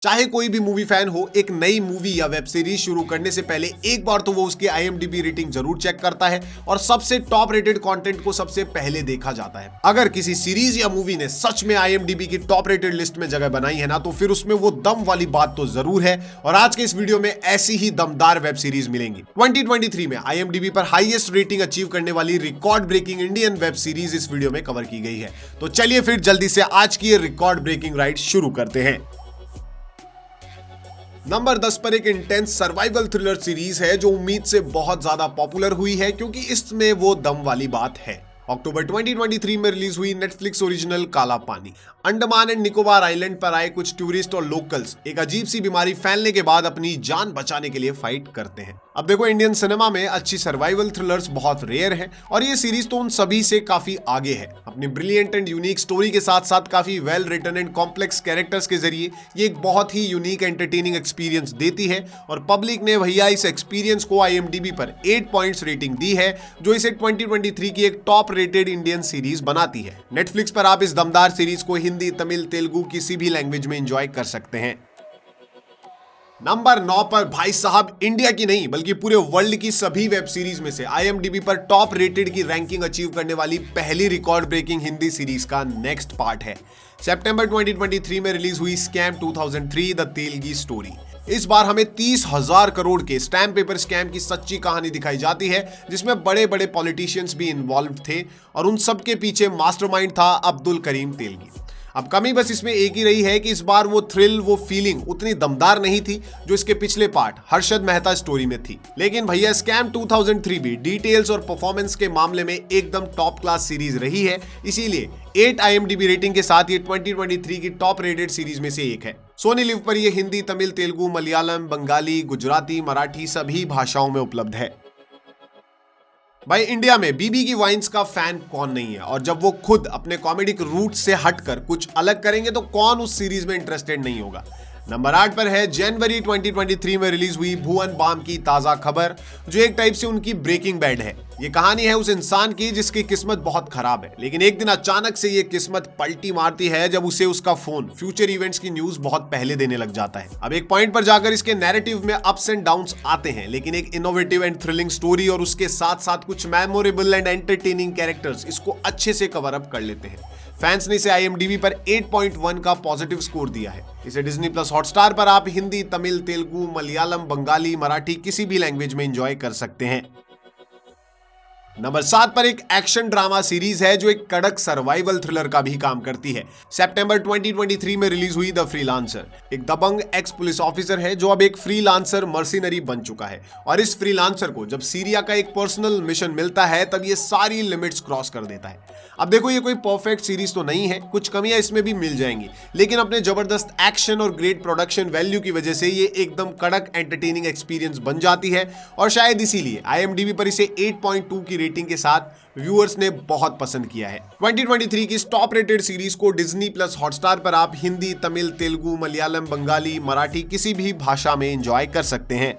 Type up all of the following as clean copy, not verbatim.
चाहे कोई भी मूवी फैन हो, एक नई मूवी या वेब सीरीज शुरू करने से पहले एक बार तो वो उसकी IMDb रेटिंग जरूर चेक करता है और सबसे टॉप रेटेड कंटेंट को सबसे पहले देखा जाता है। अगर किसी सीरीज या मूवी ने सच में IMDb की टॉप रेटेड लिस्ट में जगह बनाई है ना, तो फिर उसमें वो दम वाली बात तो जरूर है। और आज के इस वीडियो में ऐसी ही दमदार वेब सीरीज मिलेंगी। 2023 में IMDb पर हाईएस्ट रेटिंग अचीव करने वाली record breaking Indian web series इस वीडियो में कवर की गई है। तो चलिए फिर जल्दी से आज की रिकॉर्ड ब्रेकिंग राइड शुरू करते हैं। नंबर 10 पर एक इंटेंस सर्वाइवल थ्रिलर सीरीज है जो उम्मीद से बहुत ज्यादा पॉपुलर हुई है क्योंकि इसमें वो दम वाली बात है। अक्टूबर 2023 में रिलीज हुई नेटफ्लिक्स ओरिजिनल काला पानी। अंडमान एंड निकोबार आइलैंड पर आए कुछ टूरिस्ट और लोकल्स एक अजीब सी बीमारी फैलने के बाद अपनी जान बचाने के लिए फाइट करते हैं। अब देखो, इंडियन सिनेमा में अच्छी सर्वाइवल थ्रिलर्स बहुत रेयर हैं और ये सीरीज तो उन सभी से काफी आगे है। अपनी ब्रिलियंट एंड यूनिक स्टोरी के साथ साथ काफी well written and complex characters के जरिए ये एक बहुत ही यूनिक एंटरटेनिंग एक्सपीरियंस देती है और पब्लिक ने भैया इस एक्सपीरियंस को IMDb पर 8 पॉइंट्स रेटिंग दी है, जो इसे 2023 की एक टॉप रेटेड इंडियन सीरीज बनाती है। नेटफ्लिक्स पर आप इस दमदार सीरीज को हिंदी, तमिल, तेलुगु किसी भी लैंग्वेज में एंजॉय कर सकते हैं। नंबर 9 पर भाई साहब, इंडिया की नहीं बल्कि पूरे वर्ल्ड की सभी वेब सीरीज में से IMDb पर टॉप रेटेड की रैंकिंग अचीव करने वाली पहली रिकॉर्ड ब्रेकिंग हिंदी सीरीज का नेक्स्ट पार्ट है। सितंबर 2023 में रिलीज हुई स्कैम 2003 द तेलगी स्टोरी। इस बार हमें 30,000 करोड़ के स्टैम्प पेपर स्कैम की सच्ची कहानी दिखाई जाती है, जिसमें बड़े बड़े पॉलिटिशियंस भी इन्वॉल्व थे और उन सब के पीछे मास्टरमाइंड था अब्दुल करीम तेलगी। अब कमी बस इसमें एक ही रही है कि इस बार वो थ्रिल, वो फीलिंग उतनी दमदार नहीं थी जो इसके पिछले पार्ट हर्षद मेहता स्टोरी में थी। लेकिन भैया स्कैम 2003 भी डिटेल्स और परफॉर्मेंस के मामले में एकदम टॉप क्लास सीरीज रही है, इसीलिए 8 IMDb रेटिंग के साथ ये 2023 की टॉप रेटेड सीरीज में से एक है। सोनी लिव पर ये हिंदी, तमिल, तेलुगु, मलयालम, बंगाली, गुजराती, मराठी सभी भाषाओं में उपलब्ध है। भाई, इंडिया में बीबी की वाइन्स का फैन कौन नहीं है, और जब वो खुद अपने कॉमेडिक रूट से हटकर कुछ अलग करेंगे तो कौन उस सीरीज में इंटरेस्टेड नहीं होगा। नंबर 8 पर है जनवरी 2023 में रिलीज हुई भुवन बाम की ताजा खबर, जो एक टाइप से उनकी ब्रेकिंग बैड है। ये कहानी है उस इंसान की जिसकी किस्मत बहुत खराब है, लेकिन एक दिन अचानक से ये किस्मत पलटी मारती है जब उसे उसका फोन फ्यूचर इवेंट्स की न्यूज बहुत पहले देने लग जाता है। अब एक पॉइंट पर जाकर इसके नैरेटिव में अप्स एंड डाउन्स आते हैं, लेकिन एक इनोवेटिव एंड थ्रिलिंग स्टोरी और उसके साथ साथ कुछ मेमोरेबल एंड एंटरटेनिंग कैरेक्टर्स इसको अच्छे से कवर अप कर लेते हैं। फैंस ने इसे IMDb पर 8.1 का पॉजिटिव स्कोर दिया है। इसे डिज्नी प्लस हॉटस्टार पर आप हिंदी, तमिल, तेलुगु, मलयालम, बंगाली, मराठी किसी भी लैंग्वेज में एंजॉय कर सकते हैं। नंबर 7 पर एक एक्शन ड्रामा सीरीज है जो एक कड़क सर्वाइवल थ्रिलर का भी काम करती है। सितंबर 2023 में रिलीज हुई द फ्रीलांसर। एक दबंग एक्स पुलिस ऑफिसर है जो अब एक फ्रीलांसर मर्सिनरी बन चुका है, और इस फ्रीलांसर को जब सीरिया का एक पर्सनल मिशन मिलता है तब ये सारी लिमिट्स क्रॉस कर देता है। अब देखो, ये कोई परफेक्ट सीरीज तो नहीं है, कुछ कमियां इसमें भी मिल जाएंगी, लेकिन अपने जबरदस्त एक्शन और ग्रेट प्रोडक्शन वैल्यू की वजह से ये एकदम कड़क एंटरटेनिंग एक्सपीरियंस बन जाती है, और शायद इसीलिए IMDb पर इसे 8.2 की रेटिंग के साथ व्यूअर्स ने बहुत पसंद किया है। 2023 की इस टॉप रेटेड सीरीज को डिज्नी प्लस हॉटस्टार पर आप हिंदी, तमिल, तेलुगु, मलयालम, बंगाली, मराठी किसी भी भाषा में एंजॉय कर सकते हैं।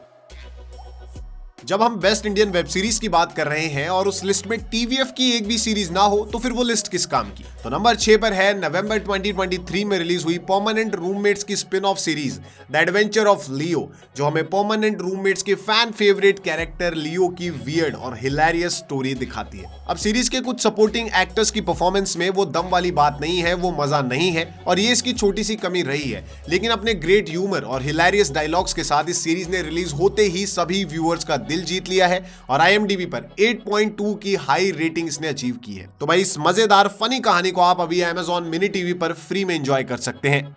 जब हम बेस्ट इंडियन वेब सीरीज की बात कर रहे हैं और उस लिस्ट में TVF की एक भी सीरीज ना हो तो फिर वो लिस्ट किस काम की। तो नंबर 6 पर है नवंबर 2023 में रिलीज हुई परमानेंट रूममेट्स की spin off series the adventure of Leo, जो हमें परमानेंट रूममेट्स के फैन फेवरेट कैरेक्टर लियो की वियर्ड और हिलेरियस स्टोरी दिखाती है। अब सीरीज के कुछ सपोर्टिंग एक्टर्स की परफॉर्मेंस में वो दम वाली बात नहीं है, वो मजा नहीं है, और ये इसकी छोटी सी कमी रही है, लेकिन अपने ग्रेट ह्यूमर और हिलेरियस डायलॉग्स के साथ इस सीरीज ने रिलीज होते ही सभी व्यूअर्स का दिल जीत लिया है और IMDb पर 8.2 की हाई रेटिंग इसने अचीव की है। तो भाई, इस मजेदार फनी कहानी को आप अभी Amazon मिनी टीवी पर फ्री में एंजॉय कर सकते हैं।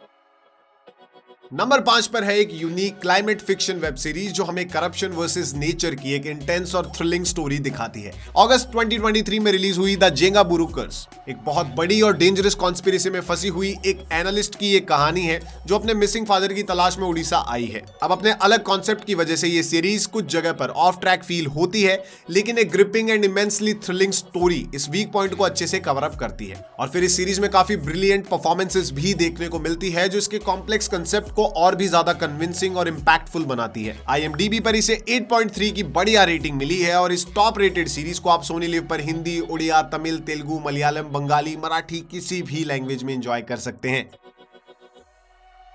नंबर 5 पर है एक unique climate fiction web series जो हमें करप्शन वर्सेस नेचर की एक इंटेंस और थ्रिलिंग स्टोरी दिखाती है। अगस्त 2023 में रिलीज हुई द जेंगा बुरुकर्स। एक बहुत बड़ी और डेंजरस कॉन्स्पिरेसी में फंसी हुई एक एनालिस्ट की एक कहानी है जो अपने मिसिंग फादर की तलाश में उड़ीसा आई है। अब अपने अलग कॉन्सेप्ट की वजह से ये सीरीज कुछ जगह पर ऑफ ट्रैक फील होती है, लेकिन एक gripping and immensely thrilling story इस वीक पॉइंट को अच्छे से कवर अप करती है। और फिर इस सीरीज में काफी ब्रिलियंट परफॉर्मेंसेस भी देखने को मिलती है जो इसके कॉम्प्लेक्स कंसेप्ट को और भी ज्यादा कन्विंसिंग और इंपैक्टफुल बनाती है। IMDb पर इसे 8.3 की बढ़िया रेटिंग मिली है और इस टॉप रेटेड सीरीज को आप सोनी लिव पर हिंदी, उड़िया, तमिल, तेलुगु, मलयालम, बंगाली, मराठी किसी भी लैंग्वेज में एंजॉय कर सकते हैं।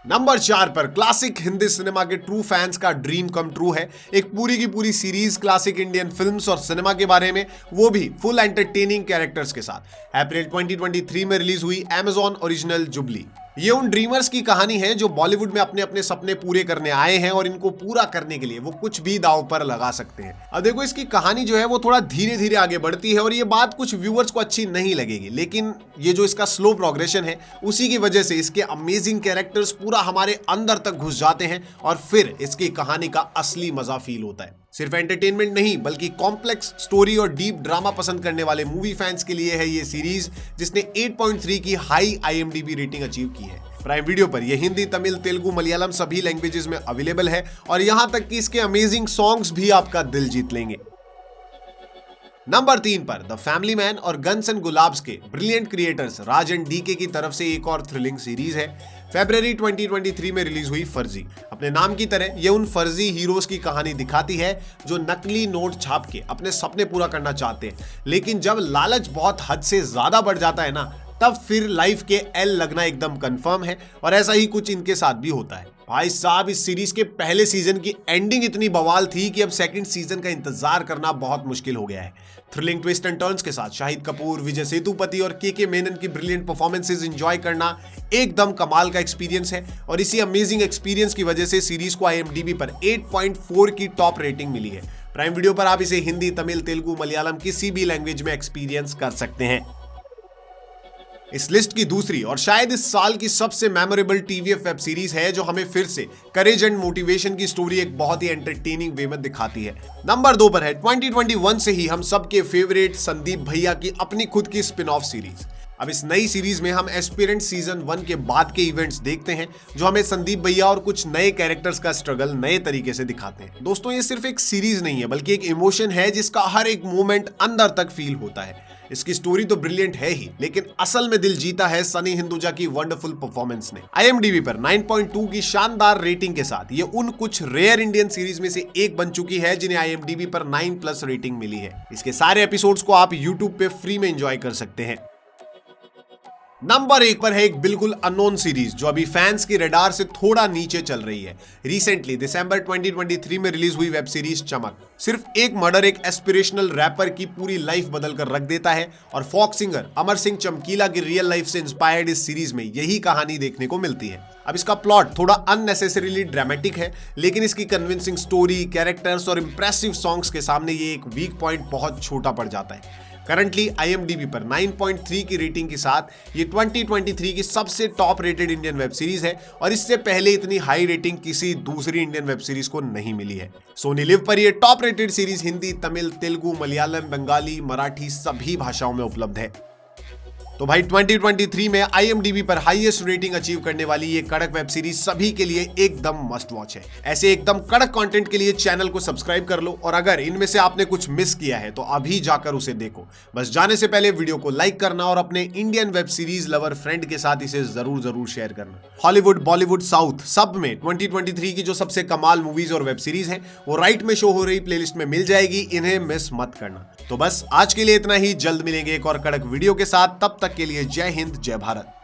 नंबर 4 पर क्लासिक हिंदी सिनेमा के ट्रू फैंस का ड्रीम कम ट्रू है। एक पूरी की पूरी सीरीज क्लासिक इंडियन फिल्म्स और सिनेमा के बारे में, वो भी फुल एंटरटेनिंग कैरेक्टर्स के साथ। अप्रैल 2023 में रिलीज हुई अमेज़न ओरिजिनल जुबली। ये उन ड्रीमर्स की कहानी है जो बॉलीवुड में अपने अपने सपने पूरे करने आए हैं और इनको पूरा करने के लिए वो कुछ भी दांव पर लगा सकते हैं। अब देखो, इसकी कहानी जो है वो थोड़ा धीरे धीरे आगे बढ़ती है और ये बात कुछ व्यूअर्स को अच्छी नहीं लगेगी, लेकिन ये जो इसका स्लो प्रोग्रेशन है उसी की वजह से इसके अमेजिंग कैरेक्टर्स पूरा हमारे अंदर तक घुस जाते हैं और फिर इसकी कहानी का असली मजा फील होता है। सिर्फ एंटरटेनमेंट नहीं बल्कि कॉम्प्लेक्स स्टोरी और डीप ड्रामा पसंद करने वाले मूवी फैंस के लिए है ये सीरीज, जिसने 8.3 की हाई IMDb रेटिंग अचीव की है। प्राइम वीडियो पर यह हिंदी, तमिल, तेलुगु, मलयालम सभी लैंग्वेजेस में अवेलेबल है और यहां तक कि इसके अमेजिंग सॉन्ग्स भी आपका दिल जीत लेंगे। नंबर 3 पर द फैमिली मैन और गन्स एंड गुलाब्स के brilliant creators Raj and DK की तरफ से एक और थ्रिलिंग सीरीज है। फरवरी 2023 में रिलीज हुई फर्जी। अपने नाम की तरह ये उन फर्जी हीरोज की कहानी दिखाती है जो नकली नोट छाप के अपने सपने पूरा करना चाहते हैं, लेकिन जब लालच बहुत हद से ज्यादा बढ़ जाता है ना, तब फिर लाइफ के एल लगना एकदम कंफर्म है और ऐसा ही कुछ इनके साथ भी होता है। भाई साहब, इस सीरीज के पहले सीजन की एंडिंग इतनी बवाल थी कि अब सेकंड सीजन का इंतजार करना बहुत मुश्किल हो गया है। थ्रिलिंग ट्विस्ट एंड टर्न्स के साथ शाहिद कपूर, विजय सेतुपति और के मेनन की ब्रिलियंट परफॉर्मेंसेस एंजॉय करना एकदम कमाल का एक्सपीरियंस है और इसी अमेजिंग एक्सपीरियंस की वजह से सीरीज को IMDb पर 8.4 की टॉप रेटिंग मिली है। प्राइम वीडियो पर आप इसे हिंदी, तमिल, तेलुगु, मलयालम किसी भी लैंग्वेज में एक्सपीरियंस कर सकते हैं। इस लिस्ट की दूसरी और शायद इस साल की सबसे मेमोरेबल TVF वेब सीरीज है जो हमें फिर से करेज एंड मोटिवेशन की स्टोरी एक बहुत ही एंटरटेनिंग वे में दिखाती है। नंबर 2 पर है 2021 से ही हम सबके फेवरेट संदीप भैया की अपनी खुद की स्पिन ऑफ सीरीज। अब इस नई सीरीज में हम एस्पिरेंट सीजन 1 के बाद के इवेंट्स देखते हैं जो हमें संदीप भैया और कुछ नए कैरेक्टर्स का स्ट्रगल नए तरीके से दिखाते हैं। दोस्तों, ये सिर्फ एक सीरीज नहीं है बल्कि एक इमोशन है जिसका हर एक मोमेंट अंदर तक फील होता है। इसकी स्टोरी तो ब्रिलियंट है ही, लेकिन असल में दिल जीता है सनी हिंदुजा की वंडरफुल परफॉर्मेंस ने। IMDb पर 9.2 की शानदार रेटिंग के साथ ये उन कुछ रेयर इंडियन सीरीज में से एक बन चुकी है जिन्हें IMDb पर 9+ रेटिंग मिली है। इसके सारे एपिसोड्स को आप YouTube पे फ्री में एंजॉय कर सकते हैं। नंबर 1 पर है एक बिल्कुल अननोन सीरीज जो अभी फैंस की रडार से थोड़ा नीचे चल रही है। रिसेंटली दिसंबर 2023 में रिलीज हुई वेब सीरीज चमक सिर्फ एक मर्डर एक एस्पिरेशनल रैपर की पूरी लाइफ बदल कर रख देता है और फोक सिंगर अमर सिंह चमकीला की रियल लाइफ से इंस्पायर्ड इस सीरीज में यही कहानी देखने को मिलती है। अब इसका प्लॉट थोड़ा अननेसेसरीली ड्रामेटिक है, लेकिन इसकी कन्विंसिंग स्टोरी, कैरेक्टर्स और इंप्रेसिव सॉन्ग्स के सामने ये एक वीक पॉइंट बहुत छोटा पड़ जाता है। करंटली IMDb पर 9.3 की रेटिंग के साथ ये 2023 की सबसे top rated Indian web series है और इससे पहले इतनी हाई रेटिंग किसी दूसरी इंडियन वेब सीरीज को नहीं मिली है। सोनी लिव पर ये top rated series Hindi, Tamil, Telugu, Malayalam, Bengali, Marathi सभी भाषाओं में उपलब्ध है। तो भाई 2023 में IMDb पर हाईएस्ट रेटिंग अचीव करने वाली ये कड़क वेब सीरीज सभी के लिए एकदम मस्ट वॉच है। ऐसे एकदम कड़क कंटेंट के लिए चैनल को सब्सक्राइब कर लो और अगर इनमें से आपने कुछ मिस किया है तो अभी जाकर उसे देखो। बस जाने से पहले वीडियो को लाइक करना और अपने Indian web series lover friend के साथ इसे जरूर शेयर करना। हॉलीवुड, बॉलीवुड, साउथ सब में 2023 की जो सबसे कमाल मूवीज और वेब सीरीज हैं वो राइट में शो हो रही प्लेलिस्ट में मिल जाएगी, इन्हें मिस मत करना। तो बस आज के लिए इतना ही, जल्द मिलेंगे एक और कड़क वीडियो के साथ। तब तक के लिए जय हिंद, जय भारत।